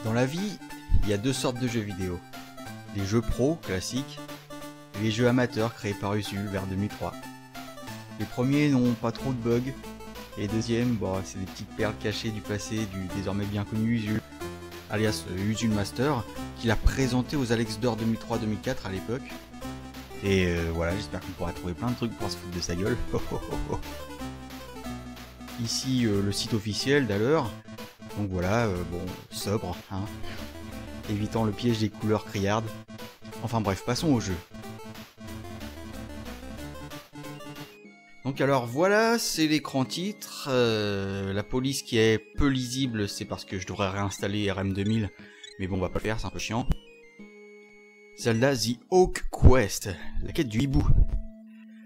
Dans la vie, il y a deux sortes de jeux vidéo. Les jeux pro, classiques, et les jeux amateurs créés par Usul vers 2003. Les premiers n'ont pas trop de bugs, et les deuxièmes, bon, c'est des petites perles cachées du passé du désormais bien connu Usul, alias Usul Master, qu'il a présenté aux Alex d'Or 2003-2004 à l'époque. Et voilà, j'espère qu'on pourra trouver plein de trucs pour se foutre de sa gueule. Ici le site officiel d'ailleurs. Donc voilà, bon, sobre, hein, évitant le piège des couleurs criardes. Enfin bref, passons au jeu. Donc alors voilà, c'est l'écran titre. La police qui est peu lisible, c'est parce que je devrais réinstaller RM2000. Mais bon, on va pas le faire, c'est un peu chiant. Zelda The Hawk Quest, la quête du hibou.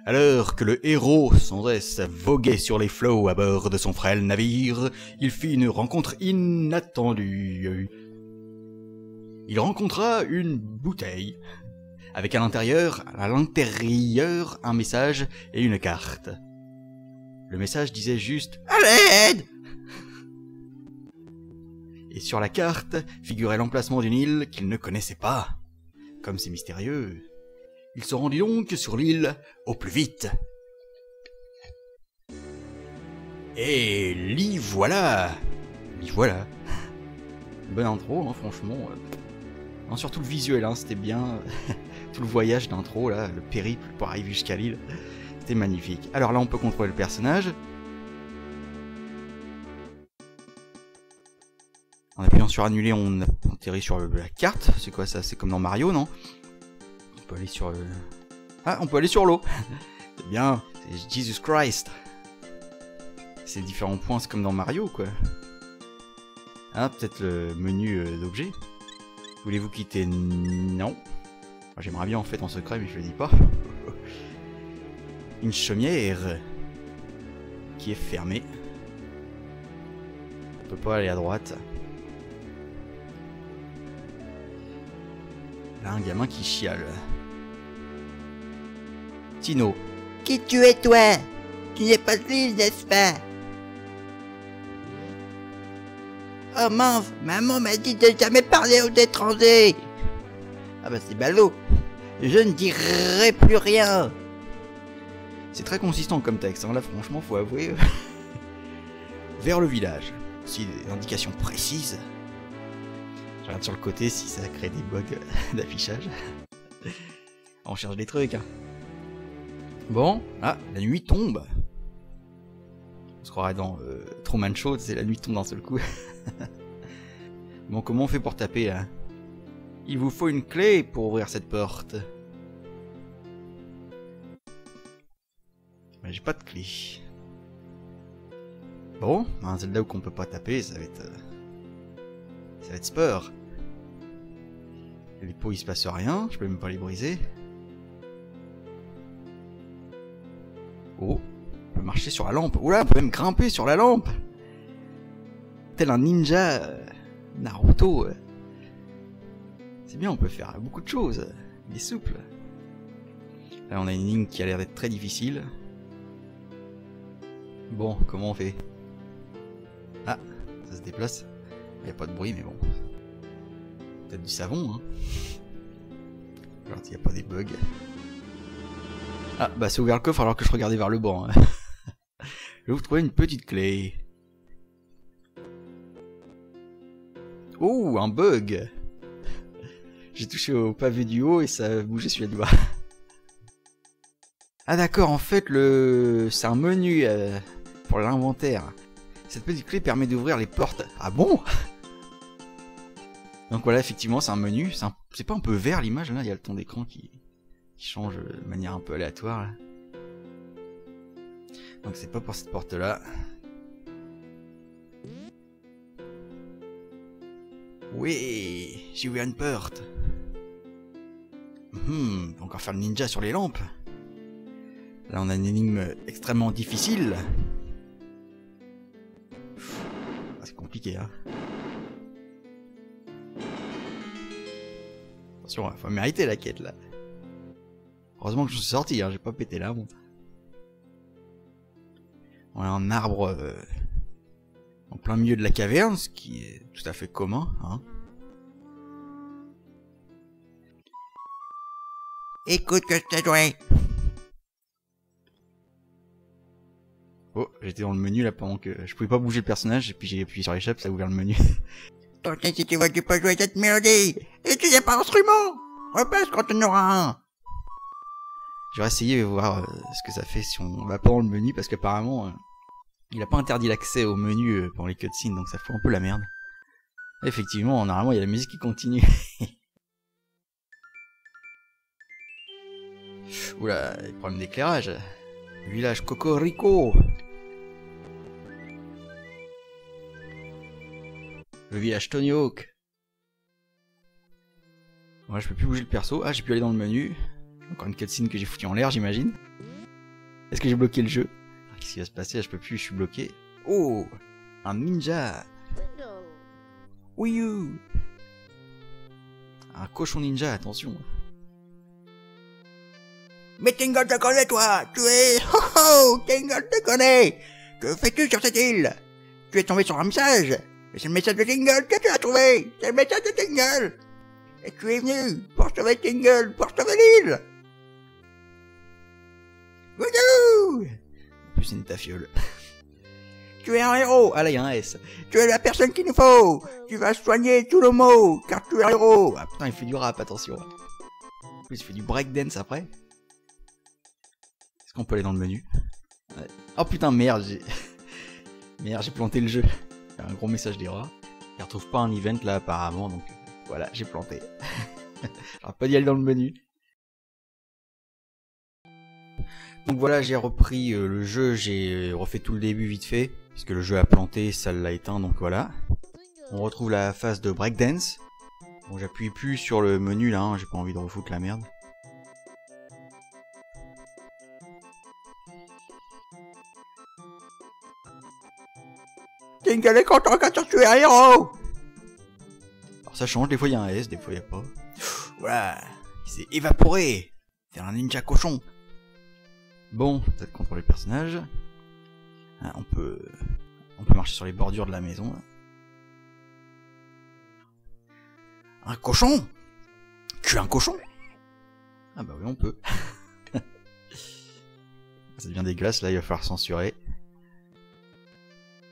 Alors que le héros, Sandress, voguait sur les flots à bord de son frêle navire, il fit une rencontre inattendue. Il rencontra une bouteille, avec à l'intérieur un message et une carte. Le message disait juste « À l'aide !» Et sur la carte figurait l'emplacement d'une île qu'il ne connaissait pas. Comme c'est mystérieux, il se rendit donc sur l'île au plus vite. Et l'y voilà. Bonne intro, hein, franchement. Non, surtout le visuel, hein, c'était bien. Tout le voyage d'intro, là, le périple pour arriver jusqu'à l'île. C'était magnifique. Alors là, on peut contrôler le personnage. En appuyant sur annuler, on atterrit sur la carte. C'est quoi ça? C'est comme dans Mario, non? On peut aller sur... Ah, on peut aller sur l'eau. C'est bien, c'est Jesus Christ. C'est différents points, c'est comme dans Mario, quoi. Ah, peut-être le menu d'objets. Voulez-vous quitter? Non. J'aimerais bien en fait en secret, mais je le dis pas. Une chaumière qui est fermée. On peut pas aller à droite. Là, un gamin qui chiale. Tino. Qui tu es, toi? Tu n'es pas de l'île, n'est-ce pas? Oh mince, maman m'a dit de jamais parler aux étrangers. Ah bah c'est ballot. Je ne dirai plus rien. C'est très consistant comme texte, hein. Là franchement faut avouer. Vers le village. Si des indications précises. Je regarde sur le côté si ça crée des bugs d'affichage. On cherche des trucs, hein. Bon, ah, la nuit tombe. On se croirait dans Truman Show, c'est la nuit tombe d'un seul coup. Bon, comment on fait pour taper là? Il vous faut une clé pour ouvrir cette porte. Mais j'ai pas de clé. Bon, un Zelda où qu'on peut pas taper, ça va être sport. Les pots il se passe rien, je peux même pas les briser. Oh, on peut marcher sur la lampe. Oula, on peut même grimper sur la lampe. Tel un ninja Naruto. C'est bien, on peut faire beaucoup de choses. Il est souple. Là, on a une ligne qui a l'air d'être très difficile. Bon, comment on fait? Ah, ça se déplace. Il n'y a pas de bruit, mais bon. Peut-être du savon, hein. Alors, il n'y a pas des bugs. Ah, bah c'est ouvert le coffre alors que je regardais vers le banc. Hein. Je vais vous trouver une petite clé. Oh, un bug. J'ai touché au pavé du haut et ça a bougé celui du bas. Ah d'accord, en fait, c'est un menu pour l'inventaire. Cette petite clé permet d'ouvrir les portes. Ah bon? Donc voilà, effectivement, c'est un menu. C'est pas un peu vert l'image, là? Il y a le ton d'écran qui change de manière un peu aléatoire, là. Donc c'est pas pour cette porte-là. Oui, j'ai ouvert une porte. Encore faire le ninja sur les lampes. Là on a une énigme extrêmement difficile. C'est compliqué, hein. Attention, faut mériter la quête là. Heureusement que je suis sorti, hein, j'ai pas pété la honte. On a un arbre en plein milieu de la caverne, ce qui est tout à fait commun, hein. Écoute que je t'ai joué. Oh, j'étais dans le menu là pendant que je pouvais pas bouger le personnage et puis j'ai appuyé sur l'échappe, ça a ouvert le menu. Tant que si tu vois, tu peux jouer cette mélodie. Et tu n'as pas d'instrument. Repasse quand on aura un. Je vais essayer de voir ce que ça fait si on va pas dans le menu parce qu'apparemment il a pas interdit l'accès au menu pendant les cutscenes donc ça fout un peu la merde. Effectivement, normalement il y a la musique qui continue. Oula, les problèmes d'éclairage. Village Cocorico. Le village Tony Hawk. Ouais, je peux plus bouger le perso. Ah, j'ai pu aller dans le menu. Encore une cutscene que j'ai foutu en l'air, j'imagine. Est-ce que j'ai bloqué le jeu? Qu'est-ce qui va se passer? Là, je peux plus, je suis bloqué. Oh, un ninja. Wii U. Un cochon ninja, attention. Mais Tingle te connaît, toi. Tu es... Oh oh, Tingle te connaît. Que fais-tu sur cette île? Tu es tombé sur un message. Mais c'est le message de Tingle que tu as trouvé. C'est le message de Tingle. Et tu es venu pour sauver Tingle, pour sauver l'île. Wouhou! En plus, c'est une tafiole. Tu es un héros. Ah là, il y a un S. Tu es la personne qu'il nous faut. Tu vas soigner tout le mot, car tu es un héros. Ah putain, il fait du rap, attention. En plus, il fait du breakdance après. Est-ce qu'on peut aller dans le menu? Ouais. Oh putain, merde, Merde, j'ai planté le jeu. Il y a un gros message d'erreur. Il retrouve pas un event là apparemment, donc voilà, j'ai planté. J'aurais pas d'y aller dans le menu. Donc voilà, j'ai repris le jeu, j'ai refait tout le début vite fait, puisque le jeu a planté, ça l'a éteint, donc voilà. On retrouve la phase de breakdance. Bon, j'appuie plus sur le menu là, hein, j'ai pas envie de refoutre la merde. Tingle est content quand tu es un héros. Alors ça change, des fois il y a un S, des fois il y a pas. Voilà, il s'est évaporé. C'est un ninja cochon. Bon, peut-être contrôler le personnage. Ah, on peut marcher sur les bordures de la maison. Là. Un cochon? Tu es un cochon? Ah bah oui, on peut. Ça devient dégueulasse, là il va falloir censurer.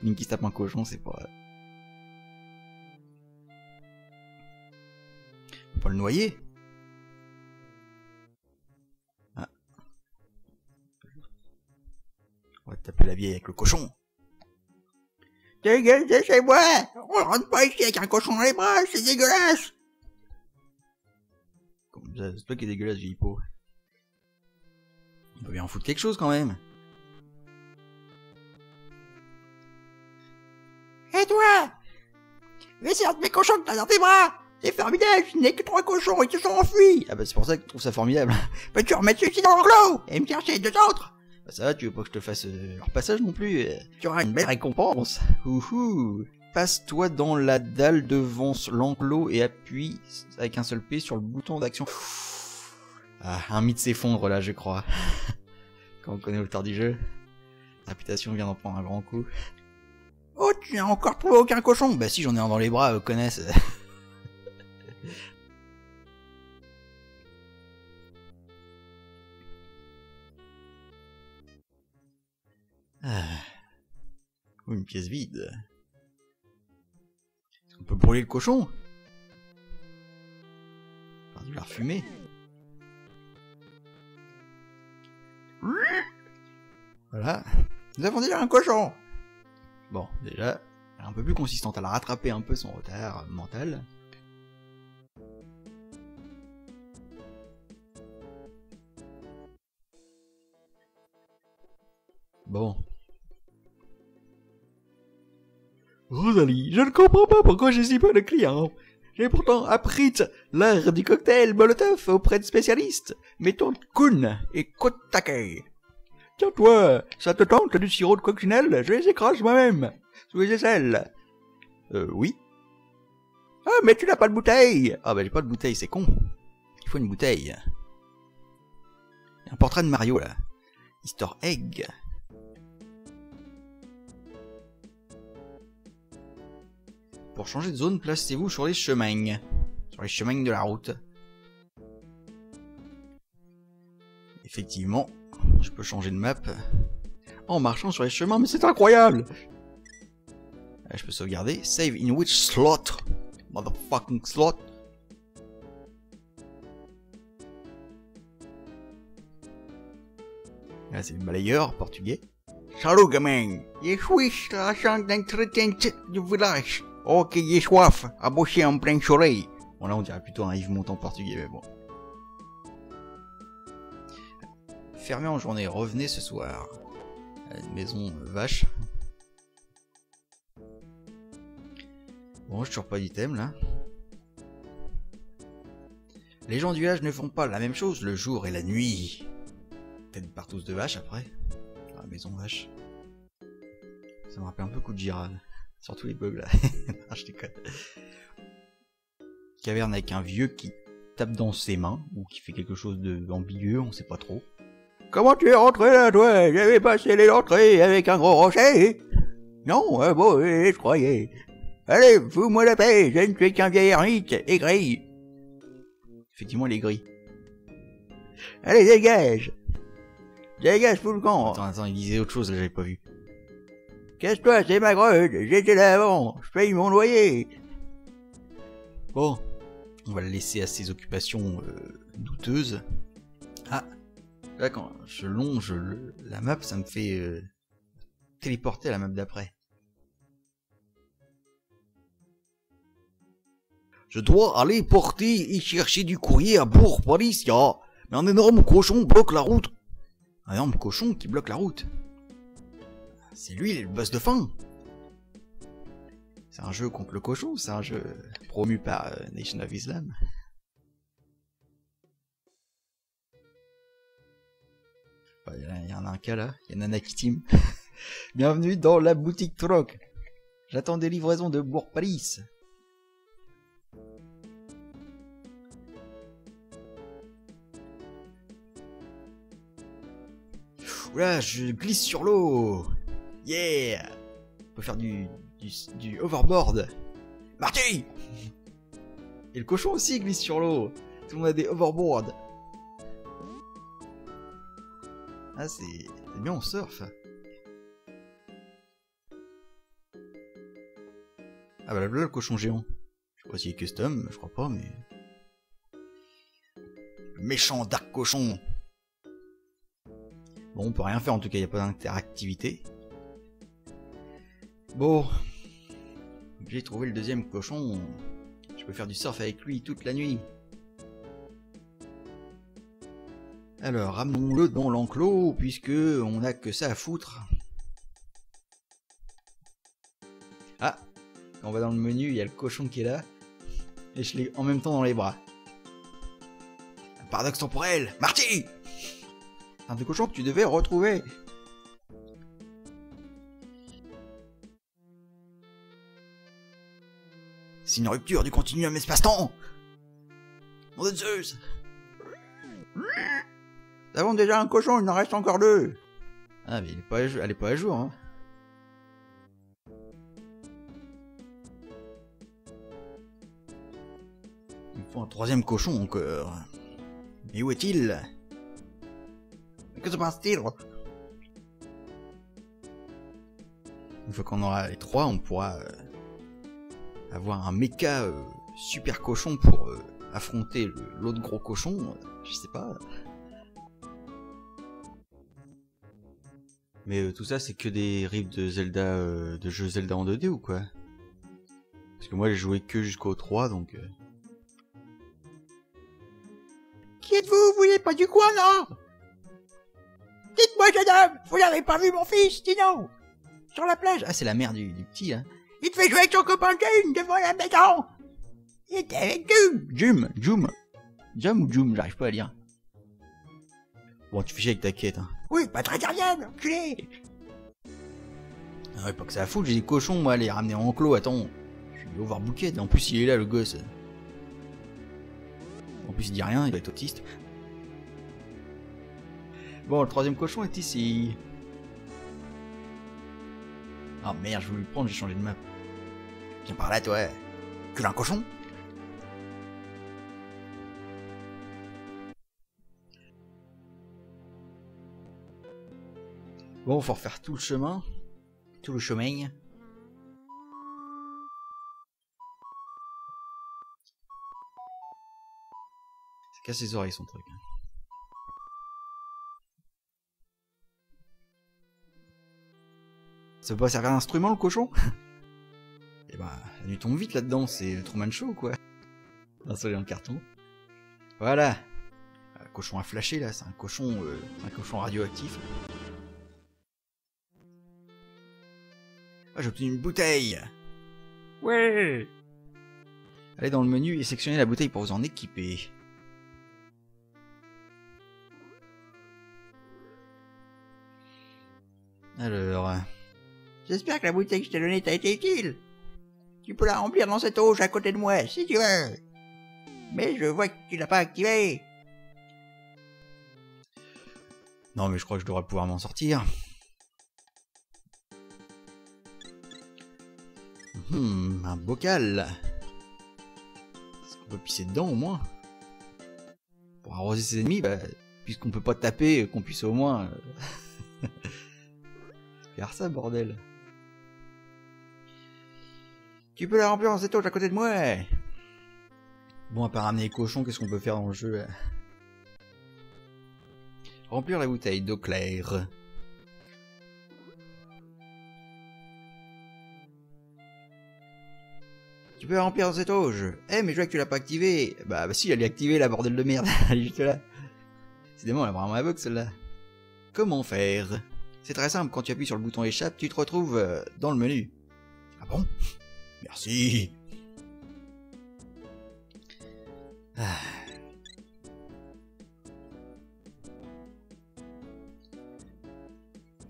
Link qui se tape un cochon, c'est pas... Faut pas le noyer. Ah. On va taper la vieille avec le cochon. Tingle, c'est chez moi. On rentre pas ici avec un cochon dans les bras, c'est dégueulasse. Comme ça, c'est toi qui est dégueulasse, vieille peau. On peut bien en foutre quelque chose quand même. Et toi? Laissez un de mes cochons que t'as dans tes bras. C'est formidable, je n'ai que 3 cochons, ils se sont enfuis. Ah bah c'est pour ça que tu trouves ça formidable. Peux-tu remettre celui-ci dans l'enclos et me chercher 2 autres? Bah ça va, tu veux pas que je te fasse leur passage non plus. Tu auras une belle Récompense. Ouhou. Passe-toi dans la dalle devant l'enclos et appuie avec un seul P sur le bouton d'action. Ah, un mythe s'effondre là, je crois. Quand on connaît l'auteur du jeu, la réputation vient d'en prendre un grand coup. Oh, tu n'as encore trouvé aucun cochon? Bah si, j'en ai un dans les bras, connaissent. Ah. Oh, une pièce vide. Est-ce qu'on peut brûler le cochon? On a dû la refumer. Voilà. Nous avons déjà un cochon. Bon, déjà, elle est un peu plus consistante. Elle a rattrapé un peu son retard mental. Bon. Rosalie, je ne comprends pas pourquoi j'ai si peu de clients. J'ai pourtant appris l'art du cocktail Molotov auprès de spécialistes. Mettons Kun et Kotake. Tiens toi, ça te tente du sirop de coccinelle? Je les écrase moi-même, sous les aisselles. Oui. Ah, mais tu n'as pas de bouteille. Ah bah j'ai pas de bouteille, c'est con. Il faut une bouteille. Il y a un portrait de Mario là. Easter egg. Pour changer de zone, placez-vous sur les chemins. Sur les chemins de la route. Effectivement, je peux changer de map en marchant sur les chemins, mais c'est incroyable! Je peux sauvegarder. Save in which slot? Motherfucking slot. Là, c'est le balayeur portugais. Salut, gamin. Je suis l'agent d'entretien du village. Ok, j'ai soif. À bosser en plein soleil. Bon, là, on dirait plutôt un Yves Montand portugais, mais bon. Fermé en journée, revenez ce soir. Une maison vache. Bon, j'ai toujours pas d'item là. Les gens du village ne font pas la même chose le jour et la nuit. Peut-être une partouze de vache après. Ah, maison vache. Ça me rappelle un peu coup de girade. Surtout les bugs là. Non, je déconne. Caverne avec un vieux qui tape dans ses mains ou qui fait quelque chose d'ambigu, on sait pas trop. Comment tu es rentré là, toi? J'avais passé l'entrée avec un gros rocher. Non, bon, je croyais. Allez, fous-moi la paix, je ne suis qu'un vieil ermite aigri. Effectivement, il est gris. Allez, dégage. Dégage, fous le camp. Attends, il disait autre chose, là, j'avais pas vu. Casse-toi, c'est ma grotte, j'étais là avant, je paye mon loyer. Bon, on va le laisser à ses occupations douteuses. Ah, là quand je longe la map, ça me fait téléporter à la map d'après. Je dois aller porter et chercher du courrier à Bourg-Parisia, mais un énorme cochon bloque la route. Un énorme cochon qui bloque la route. C'est lui le boss de fin. C'est un jeu contre le cochon, c'est un jeu promu par Nation of Islam. Il y en a un cas là, il y a Nana qui team. Bienvenue dans la boutique troc. J'attends des livraisons de Bourg-Paris. Oula, je glisse sur l'eau. Yeah. On peut faire du overboard. Marty. Et le cochon aussi glisse sur l'eau. Tout le monde a des overboards. Ah, c'est bien, on surfe. Ah bah là, le cochon géant. Je sais pas s'il est custom, je crois pas, mais... Le méchant Dark Cochon. Bon, on peut rien faire, en tout cas, il n'y a pas d'interactivité. Bon. J'ai trouvé le deuxième cochon. Je peux faire du surf avec lui toute la nuit. Alors, ramenons-le dans l'enclos, puisque on n'a que ça à foutre. Ah, quand on va dans le menu, il y a le cochon qui est là. Et je l'ai en même temps dans les bras. Un paradoxe temporel, Marty! Un de cochon que tu devais retrouver. C'est une rupture du continuum espace-temps. Mon Dieu de Zeus. Nous avons déjà un cochon, il en reste encore deux. Ah mais elle est pas à jour, hein. Il faut un troisième cochon encore. Mais où est-il? Que se passe-t-il? Une fois qu'on aura les trois, on pourra avoir un méca super cochon pour affronter l'autre gros cochon. Je sais pas. Mais tout ça, c'est que des riffs de Zelda, de jeux Zelda en 2D ou quoi? Parce que moi, j'ai joué que jusqu'au 3, donc... Qui êtes-vous? Vous n'êtes pas du coin, non? Dites-moi, jeune homme, vous n'avez pas vu mon fils, Tino? Sur la plage. Ah, c'est la mère du petit, hein. Il te fait jouer avec son copain June devant la maison. Il était avec Jum. Jum ou Jum, j'arrive pas à lire. Bon, tu fais chier avec ta quête, hein. Oui, pas très terrienne, enculé. Ah ouais, pas que ça fout, j'ai des cochons, moi, à les ramener en enclos, attends. Je suis overbooké, en plus il est là, le gosse. En plus il dit rien, il va être autiste. Bon, le troisième cochon est ici. Ah merde, je voulais le prendre, j'ai changé de map. Viens par là, toi. Tu l'as un cochon? Bon, faut refaire tout le chemin. Tout le chemin. Ça casse les oreilles son truc. Ça peut pas servir d'instrument le cochon? Et bah, la nuit tombe vite là-dedans, c'est le Truman Show quoi. Un soleil en carton. Voilà. Le cochon a flashé là, c'est un cochon radioactif. Ah, j'ai obtenu une bouteille. Ouais. Allez dans le menu et sélectionnez la bouteille pour vous en équiper. Alors... J'espère que la bouteille que je t'ai donnée t'a été utile. Tu peux la remplir dans cette auge à côté de moi, si tu veux. Mais je vois que tu l'as pas activée. Non mais je crois que je devrais pouvoir m'en sortir. Un bocal. Est-ce qu'on peut pisser dedans au moins? Pour arroser ses ennemis, bah, puisqu'on peut pas taper, qu'on puisse au moins... faire ça, bordel. Tu peux la remplir dans cette auge à côté de moi. Bon, à part ramener les cochons, qu'est-ce qu'on peut faire dans le jeu? Remplir la bouteille d'eau claire. Tu peux la remplir dans cette auge. Eh, mais je vois que tu l'as pas activée. Bah si, elle est activée, la bordel de merde. Elle est juste là. Décidément, elle a vraiment un bug, celle-là. Comment faire? C'est très simple, quand tu appuies sur le bouton échappe, tu te retrouves dans le menu. Ah bon? Merci.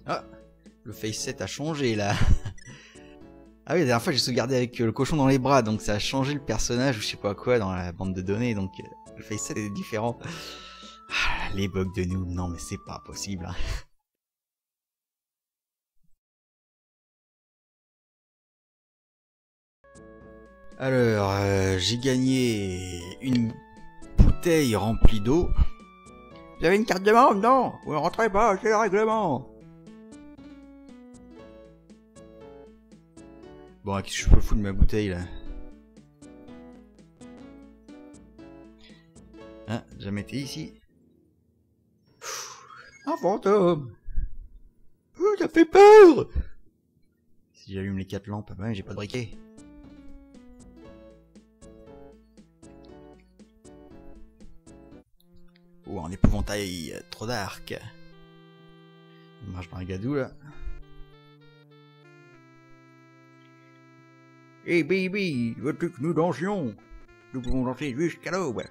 Ah, le face set a changé là. Ah oui, la dernière fois j'ai sauvegardé avec le cochon dans les bras, donc ça a changé le personnage ou je sais pas quoi dans la bande de données, donc le face set est différent. Ah, les bugs de noob, non mais c'est pas possible. Hein. Alors, j'ai gagné une bouteille remplie d'eau. Vous avez une carte de membre? Non, vous ne rentrez pas, c'est le règlement. Bon, qu'est-ce que je peux foutre de ma bouteille là? Ah, jamais été ici. Un fantôme. Ça fait peur. Si j'allume les 4 lampes, bah j'ai pas de briquet. Oh, un épouvantail trop dark. Il marche dans un gadou là. Hey baby, veux-tu que nous dansions? Nous pouvons danser jusqu'à l'aube.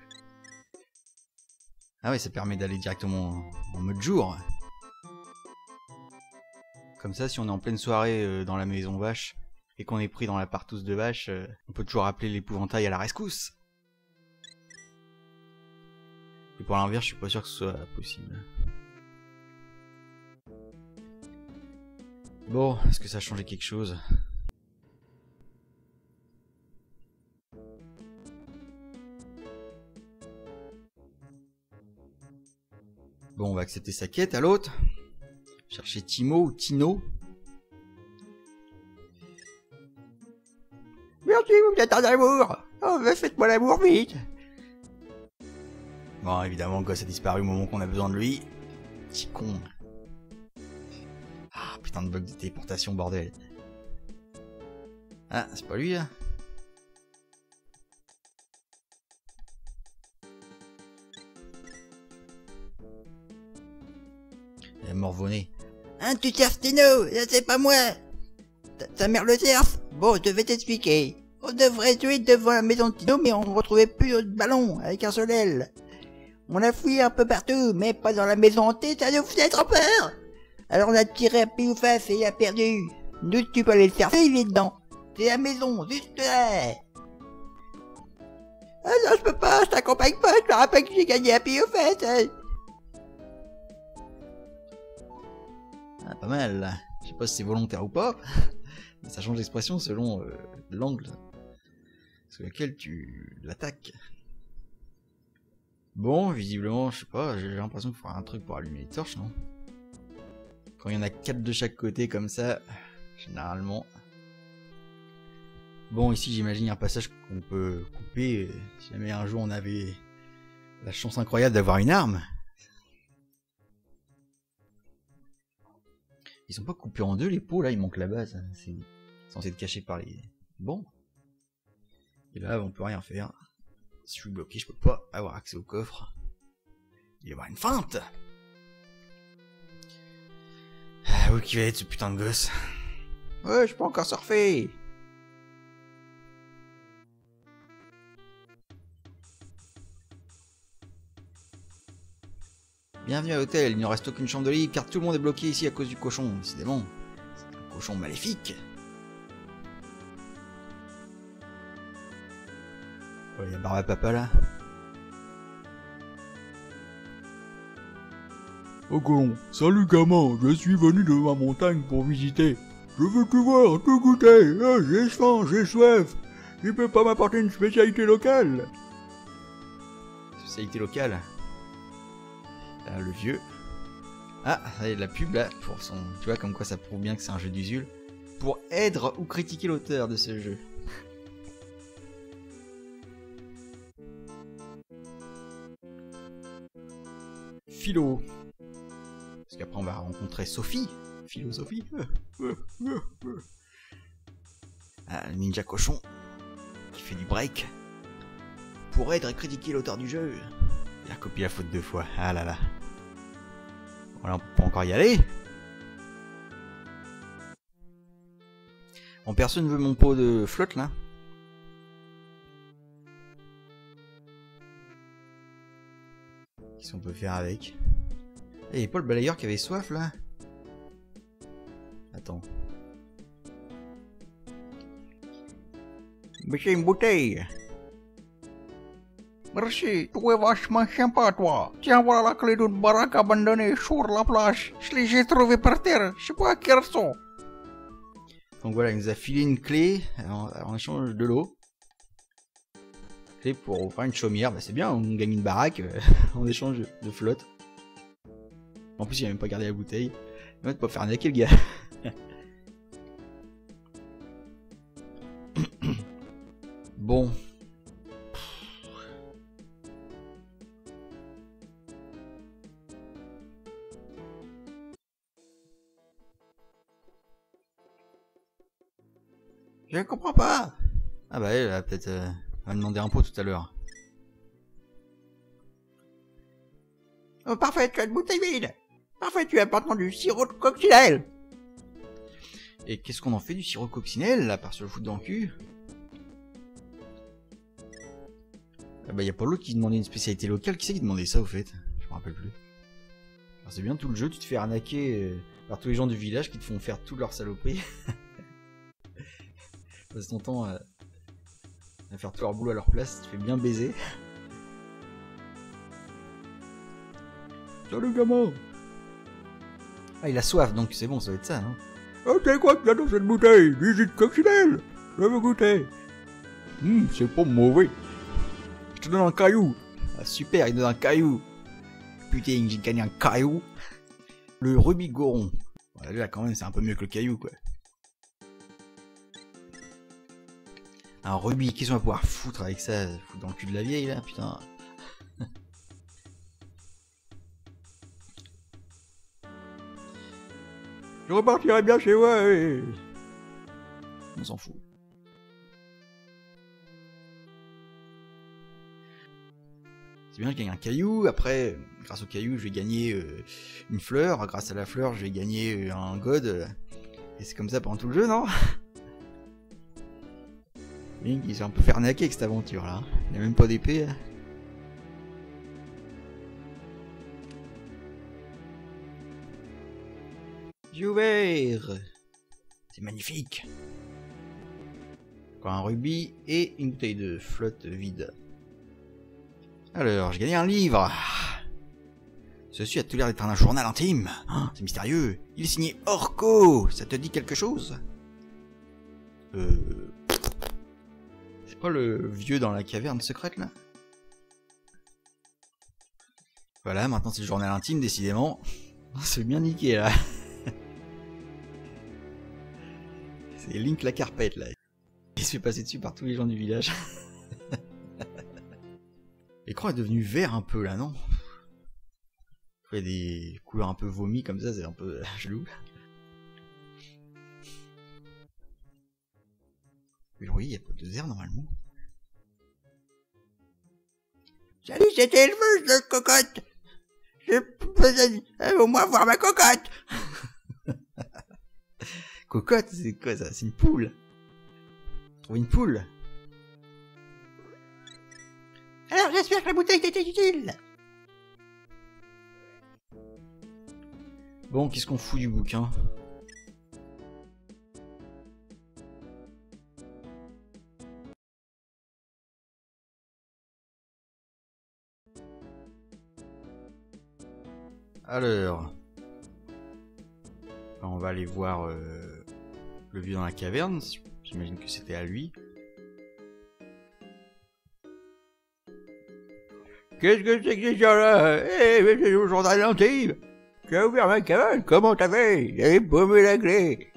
Ah oui, ça permet d'aller directement en mode jour. Comme ça, si on est en pleine soirée dans la maison vache et qu'on est pris dans la partouze de vache, on peut toujours appeler l'épouvantail à la rescousse. Et pour l'inverse, je suis pas sûr que ce soit possible. Bon, est-ce que ça a changé quelque chose? Bon, on va accepter sa quête à l'autre. Chercher Timo ou Tino. Merci, vous êtes un amour. Oh, faites-moi l'amour vite. Bon, évidemment, le gosse a disparu au moment qu'on a besoin de lui. Petit con. Ah, putain de bug de téléportation, bordel. Ah, c'est pas lui, là? Il a morvonné. Hein, tu cherches Tino, c'est pas moi. Ta mère le cherche. Bon, je devais t'expliquer. On devrait tuer devant la maison de Tino, mais on ne retrouvait plus notre ballon avec un seul aile. On a fouillé un peu partout, mais pas dans la maison hantée, ça nous faisait trop peur. Alors on a tiré à pile ou face et il a perdu. Nous, tu peux aller le chercher, il est dedans. C'est la maison, juste là. Ah non, je peux pas, je t'accompagne pas, je te rappelle que j'ai gagné à pile ou face. Ah, pas mal, là. Je sais pas si c'est volontaire ou pas. Mais ça change d'expression selon l'angle sur lequel tu l'attaques. Bon, visiblement, je sais pas, j'ai l'impression qu'il faudra un truc pour allumer les torches, non? Quand il y en a 4 de chaque côté comme ça, généralement. Bon, ici j'imagine un passage qu'on peut couper si jamais un jour on avait la chance incroyable d'avoir une arme. Ils sont pas coupés en deux les pots là, il manque la base. C'est censé être caché par les... Bon. Et là on peut rien faire. Si je suis bloqué, je peux pas avoir accès au coffre. Il va y avoir une feinte. Ah, où qui va être ce putain de gosse? Ouais, je peux encore surfer. Bienvenue à l'hôtel, il ne reste aucune chambre de libre car tout le monde est bloqué ici à cause du cochon, décidément. C'est un cochon maléfique. Oh, il y a Barbe à Papa là. Oh colon, salut gamin, je suis venu de ma montagne pour visiter. Je veux tout voir, tout goûter, j'ai faim, j'ai soif. Tu peux pas m'apporter une spécialité locale? Spécialité locale. Le vieux. Ah, ça y est, de la pub là, pour son... Tu vois, comme quoi ça prouve bien que c'est un jeu d'usule. Pour aider ou critiquer l'auteur de ce jeu. Philo. Parce qu'après on va rencontrer Sophie. Philosophie. Ah, le ninja cochon. Qui fait du break. Pour aider et critiquer l'auteur du jeu. Il a copié la faute 2 fois. Ah là là. Voilà, on peut encore y aller. Bon, personne veut mon pot de flotte là. Qu'est-ce qu'on peut faire avec? Eh, pas le balayeur qui avait soif là? Attends. Mais c'est une bouteille. Merci, tu es vachement sympa toi. Tiens, voilà la clé d'une baraque abandonnée sur la plage. Je l'ai trouvée par terre, je sais pas à quelle raison. Donc voilà, il nous a filé une clé en échange de l'eau. Clé pour faire une chaumière, bah c'est bien, on gagne une baraque en échange de flotte. En plus il a même pas gardé la bouteille. Il va pas faire arnaquer le gars. Bon. Je ne comprends pas. Ah bah elle a peut-être va demander un pot tout à l'heure. Oh, parfait, tu as une bouteille vide. Parfait, tu as maintenant du sirop de coccinelle. Et qu'est-ce qu'on en fait du sirop de coccinelle là, par se le foutre dans le cul? Ah bah y a pas l'autre qui demandait une spécialité locale, qui c'est qui demandait ça au fait? Je me rappelle plus. Alors c'est bien tout le jeu, tu te fais arnaquer par tous les gens du village qui te font faire toute leur saloperie. Passe ton temps à faire tout leur boulot à leur place, tu te fais bien baiser. Salut gamin. Ah il a soif donc c'est bon, ça va être ça, non? Oh, tu sais quoi qu'il y a dans cette bouteille? Du jus de coccinelle. Je veux goûter. C'est pas mauvais. Je te donne un caillou. Ah, super, il donne un caillou. Putain, j'ai gagné un caillou. Le rubis goron. Ouais, là quand même c'est un peu mieux que le caillou quoi. Un rubis, qu'est-ce qu'on va pouvoir foutre avec ça? Foutre dans le cul de la vieille là, putain. Je repartirai bien chez moi. On s'en fout. C'est bien, je gagne un caillou. Après, grâce au caillou, je vais gagner une fleur. Grâce à la fleur, je vais gagner un god. Et c'est comme ça pendant tout le jeu, non? Link, ils sont un peu fait arnaquer avec cette aventure là. Il n'y a même pas d'épée. Là. J'ai ouvert. C'est magnifique. Encore un rubis et une bouteille de flotte vide. Alors, j'ai gagné un livre. Ceci a tout l'air d'être un journal intime. Oh, c'est mystérieux. Il est signé Orko. Ça te dit quelque chose? C'est pas le vieux dans la caverne secrète là? Voilà, maintenant c'est le journal intime, décidément. C'est bien niqué là. C'est Link la carpette là. Il se fait passer dessus par tous les gens du village. L'écran est devenu vert un peu là, non? Il y a des couleurs un peu vomies comme ça, c'est un peu chelou. Mais oui, il n'y a pas de désert normalement. Salut, c'était éleveuse de cocotte. Je peux au moins voir ma cocotte. Cocotte, c'est quoi ça? C'est une poule. Trouve une poule. Alors j'espère que la bouteille t'était utile. Bon, qu'est-ce qu'on fout du bouquin? Alors, on va aller voir le vieux dans la caverne. J'imagine que c'était à lui. Qu'est-ce que c'est que ces gens-là? Eh, mais c'est toujours très gentil. Tu as ouvert ma cabane, comment t'as fait? J'avais paumé la clé.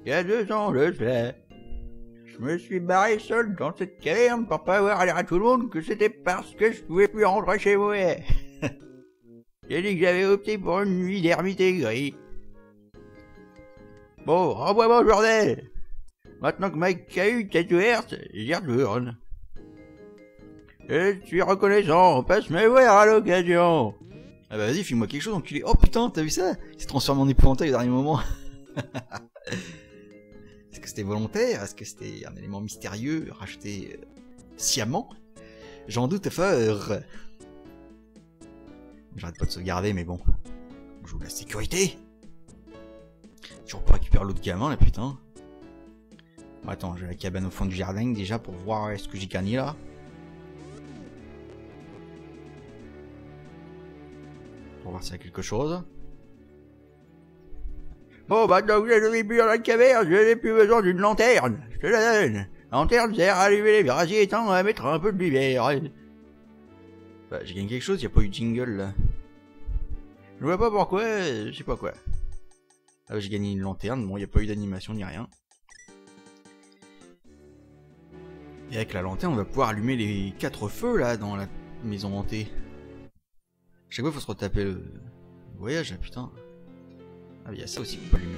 Il y a 2 ans, je sais. Je me suis barré seul dans cette caverne pour pas avoir à dire à tout le monde que c'était parce que je pouvais plus rentrer chez moi. J'ai dit que j'avais opté pour une nuit d'ermite aigri. Bon, renvoie mon journal. Maintenant que ma cahute est ouverte, j'y retourne. Je suis reconnaissant, passe me voir à l'occasion. Ah bah vas-y, file-moi quelque chose, enculé. Oh putain, t'as vu ça? Il s'est transformé en épouvantail au dernier moment. Est-ce que c'était volontaire? Est-ce que c'était un élément mystérieux racheté sciemment? J'en doute fort. J'arrête pas de sauvegarder, mais bon. On joue la sécurité. Toujours pas récupérer l'autre gamin là, putain. Bon, attends, j'ai la cabane au fond du jardin déjà pour voir est-ce que j'ai gagné là. Pour voir s'il y a quelque chose. Bon, maintenant que j'ai le début dans la caverne, je n'ai plus besoin d'une lanterne. Je te la donne. La lanterne sert à allumer les brasiers étant à mettre un peu de lumière. Bah, j'ai gagné quelque chose, y a pas eu de jingle là. Je vois pas pourquoi, je sais pas quoi. Ah, j'ai gagné une lanterne, bon, y a pas eu d'animation ni rien. Et avec la lanterne, on va pouvoir allumer les 4 feux là dans la maison hantée. Chaque fois, faut se retaper le voyage là, putain. Ah, il y a ça aussi qu'on peut allumer.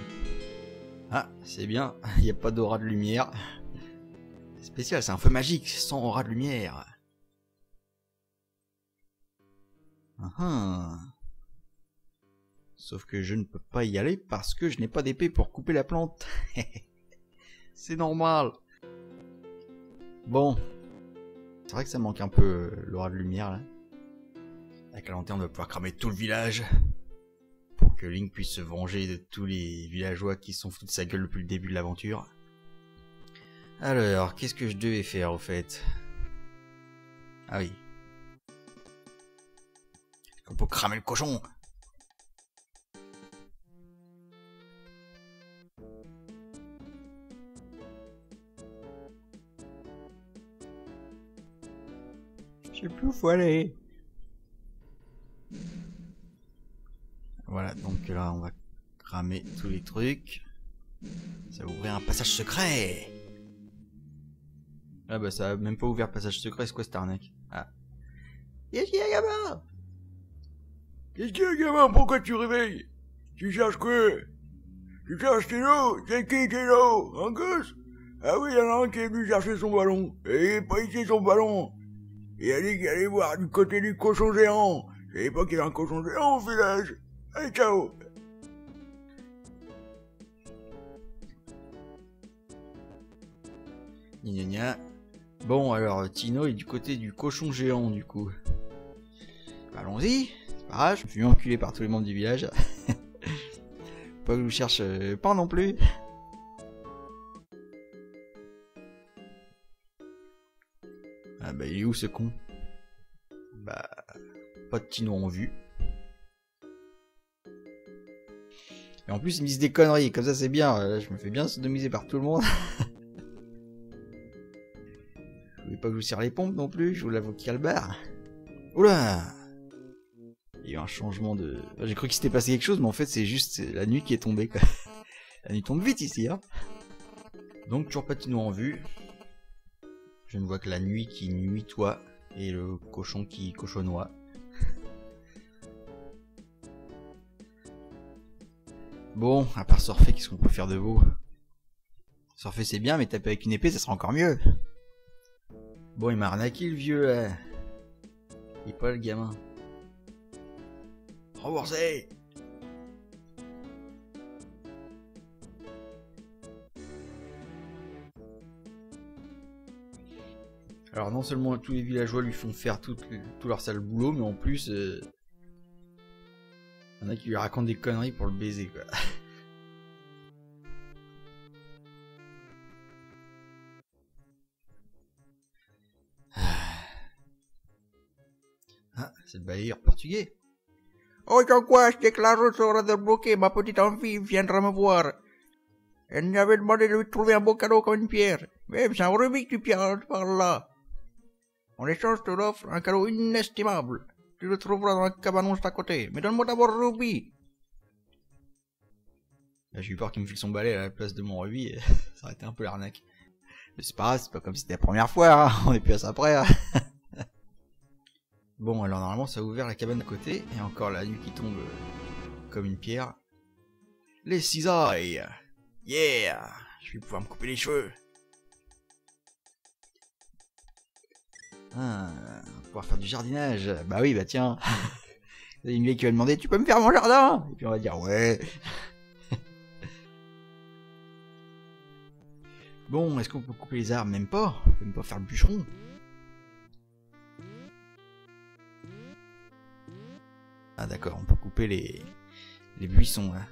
Ah, c'est bien, il n'y a pas d'aura de lumière. C'est spécial, c'est un feu magique, sans aura de lumière. Sauf que je ne peux pas y aller parce que je n'ai pas d'épée pour couper la plante. C'est normal. Bon. C'est vrai que ça manque un peu l'aura de lumière là. Avec la lanterne, on va pouvoir cramer tout le village. Pour que Link puisse se venger de tous les villageois qui se sont foutus de sa gueule depuis le début de l'aventure. Alors, qu'est-ce que je devais faire au fait? Ah oui. On peut cramer le cochon. Je sais plus où faut aller. Voilà, donc là on va cramer tous les trucs. Ça va ouvrir un passage secret. Ah bah ça a même pas ouvert le passage secret, c'est quoi cette arnaque? Ah. Qu'est-ce qu'il y a, gamin? Qu'est-ce qu'il y a, gamin? Pourquoi tu réveilles? Tu cherches quoi? Tu cherches Tino? C'est qui Tino? Un gosse? Ah oui, il y en a un qui est venu chercher son ballon. Et il est pas ici son ballon. Il a dit qu'il allait voir du côté du cochon géant. Je savais pas qu'il y a un cochon géant au village. Allez, ciao. Gna gna. Bon alors, Tino est du côté du cochon géant du coup. Bah, allons-y. C'est pas grave, je me suis enculé par tous les membres du village. Pas que je vous cherche pas non plus. Ah bah il est où ce con? Bah pas de Tino en vue. Et en plus ils me disent des conneries, comme ça c'est bien, je me fais bien sodomiser par tout le monde. Je voulais pas que je vous serre les pompes non plus, je vous l'avoue qu'il y a le bar. Oula! Il y a eu un changement de... J'ai cru qu'il s'était passé quelque chose, mais en fait c'est juste la nuit qui est tombée quoi. La nuit tombe vite ici, hein. Donc toujours Patino en vue. Je ne vois que la nuit qui nuitoie et le cochon qui cochonnoie. Bon, à part surfer, qu'est-ce qu'on peut faire de beau? Surfer c'est bien, mais taper avec une épée ça sera encore mieux. Bon, il m'a arnaqué le vieux là. Il est pas le gamin. Remboursé. Alors non seulement tous les villageois lui font faire tout leur sale boulot, mais en plus... il y en a qui lui racontent des conneries pour le baiser, quoi. Ah, c'est le balayeur portugais. Oh, j'en quoi, je déclare sera débloqué, ma petite envie viendra me voir. Elle lui avait demandé de lui trouver un beau cadeau comme une pierre. Même c'est un rubis que tu pierres par là. En échange, je te l'offre un cadeau inestimable. Tu le trouveras dans la cabane juste à côté. Mais donne-moi d'abord le rubis. Là, j'ai eu peur qu'il me file son balai à la place de mon rubis. Et ça aurait été un peu l'arnaque. Mais c'est pas grave, c'est pas comme si c'était la première fois. Hein. On est plus à ça près. Hein. Bon, alors normalement, ça a ouvert la cabane à côté. Et encore la nuit qui tombe comme une pierre. Les cisailles. Yeah. Je vais pouvoir me couper les cheveux. Ah, on va pouvoir faire du jardinage. Bah oui, bah tiens. Il y a une vieille qui va demander, tu peux me faire mon jardin? Et puis on va dire, ouais. Bon, est-ce qu'on peut couper les arbres? Même pas. On peut même pas faire le bûcheron. Ah d'accord, on peut couper les buissons là.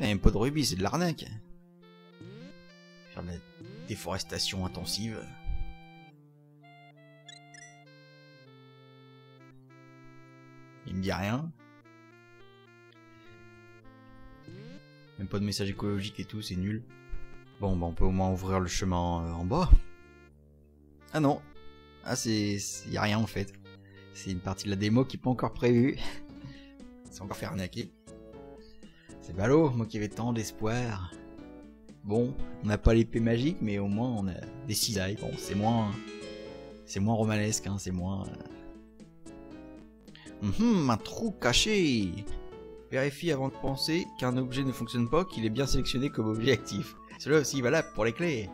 Même pas de rubis, c'est de l'arnaque. Faire de la déforestation intensive. Il me dit rien. Même pas de message écologique et tout, c'est nul. Bon, bah on peut au moins ouvrir le chemin en bas. Ah non. Ah y a rien en fait. C'est une partie de la démo qui n'est pas encore prévue. C'est encore fait arnaquer. C'est ballot, moi qui avais tant d'espoir. Bon, on n'a pas l'épée magique, mais au moins on a des cisailles. Bon, c'est moins romanesque, hein, c'est moins... un trou caché. Vérifie avant de penser qu'un objet ne fonctionne pas, qu'il est bien sélectionné comme objet actif. Cela aussi valable pour les clés.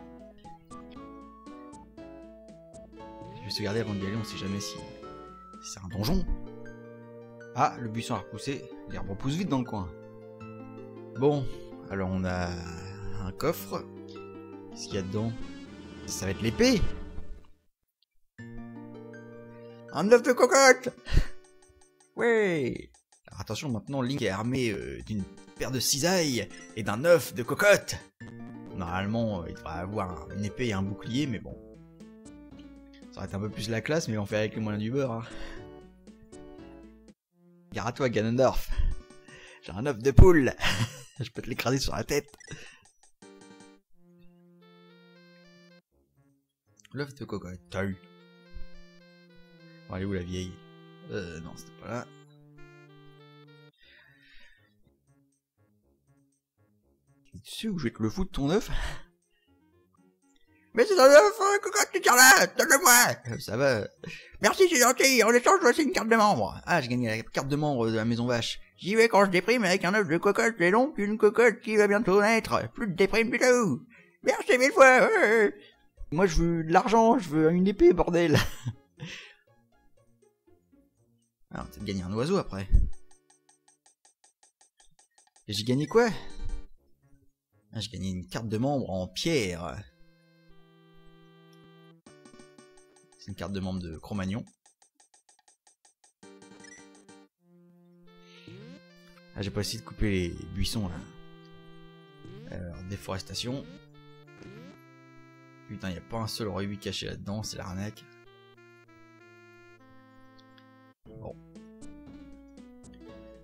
Je vais se garder avant d'y aller, on sait jamais si c'est un donjon. Ah, le buisson a repoussé. L'herbe repousse vite dans le coin. Bon, alors on a un coffre. Qu'est-ce qu'il y a dedans? Ça va être l'épée. Un œuf de cocotte. Ouais. Alors attention, maintenant Link est armé d'une paire de cisailles et d'un œuf de cocotte. Normalement, il devrait avoir une épée et un bouclier, mais bon. Ça aurait été un peu plus la classe, mais on fait avec les moyens du beurre. Hein. Gare à toi, Ganondorf. J'ai un œuf de poule. Je peux te l'écraser sur la tête. L'œuf de cocotte. T'as eu. Bon, elle est où la vieille? Non, c'était pas là. Tu sais où je vais te le foutre ton œuf? Mais c'est un œuf, cocotte, tu tiens là, donne-le-moi. Ça va. Merci, c'est gentil. En échange, voici une carte de membre. Ah, j'ai gagné la carte de membre de la maison vache. J'y vais quand je déprime avec un œuf de cocotte, et donc une cocotte qui va bientôt naître. Plus de déprime du tout. Merci mille fois. Moi, je veux de l'argent, je veux une épée, bordel. Alors, t'as gagné un oiseau après. Et j'ai gagné quoi? Ah, j'ai gagné une carte de membre en pierre. C'est une carte de membre de Cro-Magnon. Ah, j'ai pas essayé de couper les buissons là. Alors, déforestation. Putain, y a pas un seul rubis caché là-dedans, c'est l'arnaque. Bon.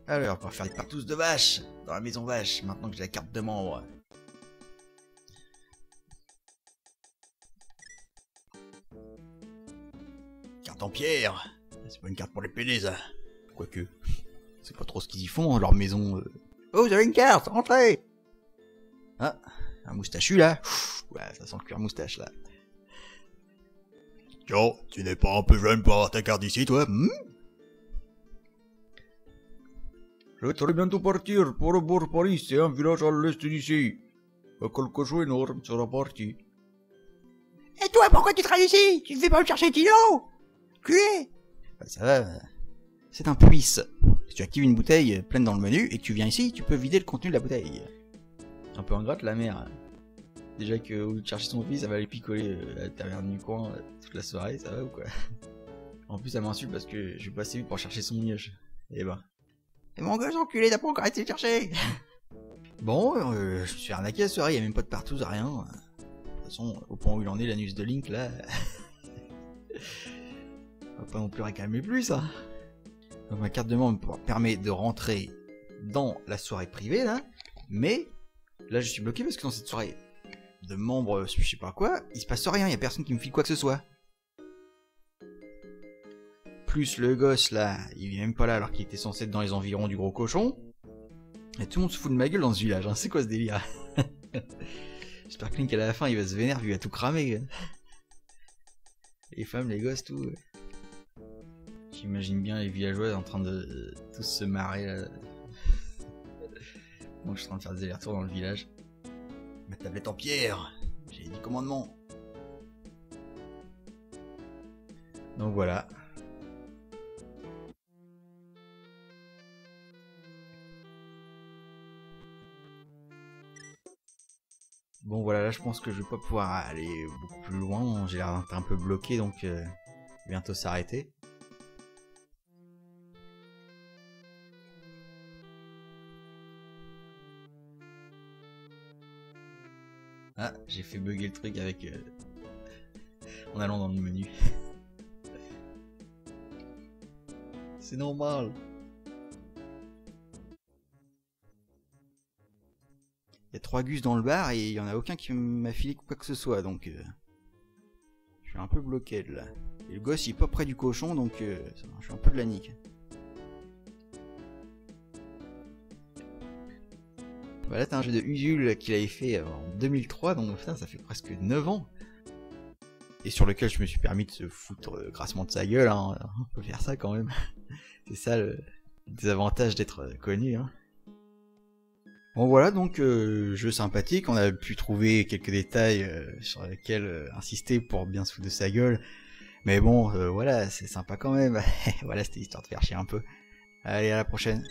Alors, on va faire des partous de vaches dans la maison vache, maintenant que j'ai la carte de membre. Carte en pierre. C'est pas une carte pour les PD, ça. Quoique, c'est pas trop ce qu'ils y font, leur maison. Oh, vous avez une carte, entrez. Ah, un moustachu là. Ouais, ça sent le cuir moustache là. Tiens, tu n'es pas un peu jeune pour avoir ta carte d'ici, toi? Je vais très bientôt partir pour Paris, c'est un village à l'est d'ici. Quelque chose énorme sera parti. Et toi, pourquoi tu travailles ici? Tu ne fais pas me chercher Tino? Culé! Bah, ça va. C'est un puits. Si tu actives une bouteille pleine dans le menu et que tu viens ici, tu peux vider le contenu de la bouteille. Un peu ingrate la mère. Déjà que au lieu de chercher son fils, ça va aller picoler à la taverne du coin toute la soirée, ça va ou quoi? En plus, elle m'insulte parce que je vais passer vite pour chercher son mioche. Et ben. Et mon gosse enculé, t'as pas encore été le chercher? Bon, je me suis arnaqué la soirée, y'a même pas de partout, rien. De toute façon, au point où il en est, l'anus de Link là. On va pas non plus réclamer plus, hein. Donc ma carte de membre permet de rentrer dans la soirée privée là, mais là je suis bloqué parce que dans cette soirée de membres, je sais pas quoi, il se passe rien, y a personne qui me file quoi que ce soit. Plus le gosse là, il est même pas là alors qu'il était censé être dans les environs du gros cochon. Et tout le monde se fout de ma gueule dans ce village, hein. C'est quoi ce délire? J'espère que Link à la fin il va se vénérer, il va tout cramer. Les femmes, les gosses, tout. J'imagine bien les villageois en train de tous se marrer là. Donc je suis en train de faire des allers-retours dans le village. Ma tablette en pierre, j'ai 10 commandements. Donc voilà. Bon voilà, là je pense que je vais pas pouvoir aller beaucoup plus loin, j'ai l'air d'être un peu bloqué donc bientôt s'arrêter. Ah, j'ai fait bugger le truc avec en allant dans le menu. C'est normal. Il y a 3 gus dans le bar et il y en a aucun qui m'a filé quoi que ce soit donc je suis un peu bloqué là. Et le gosse il est pas près du cochon donc je suis un peu de la nique. Voilà, t'as un jeu de Usul qu'il avait fait en 2003, donc putain, ça fait presque 9 ans. Et sur lequel je me suis permis de se foutre grassement de sa gueule, hein. On peut faire ça quand même. C'est ça le désavantage d'être connu. Hein. Bon voilà, donc jeu sympathique, on a pu trouver quelques détails sur lesquels insister pour bien se foutre de sa gueule. Mais bon, voilà, c'est sympa quand même. Voilà, c'était histoire de faire chier un peu. Allez, à la prochaine.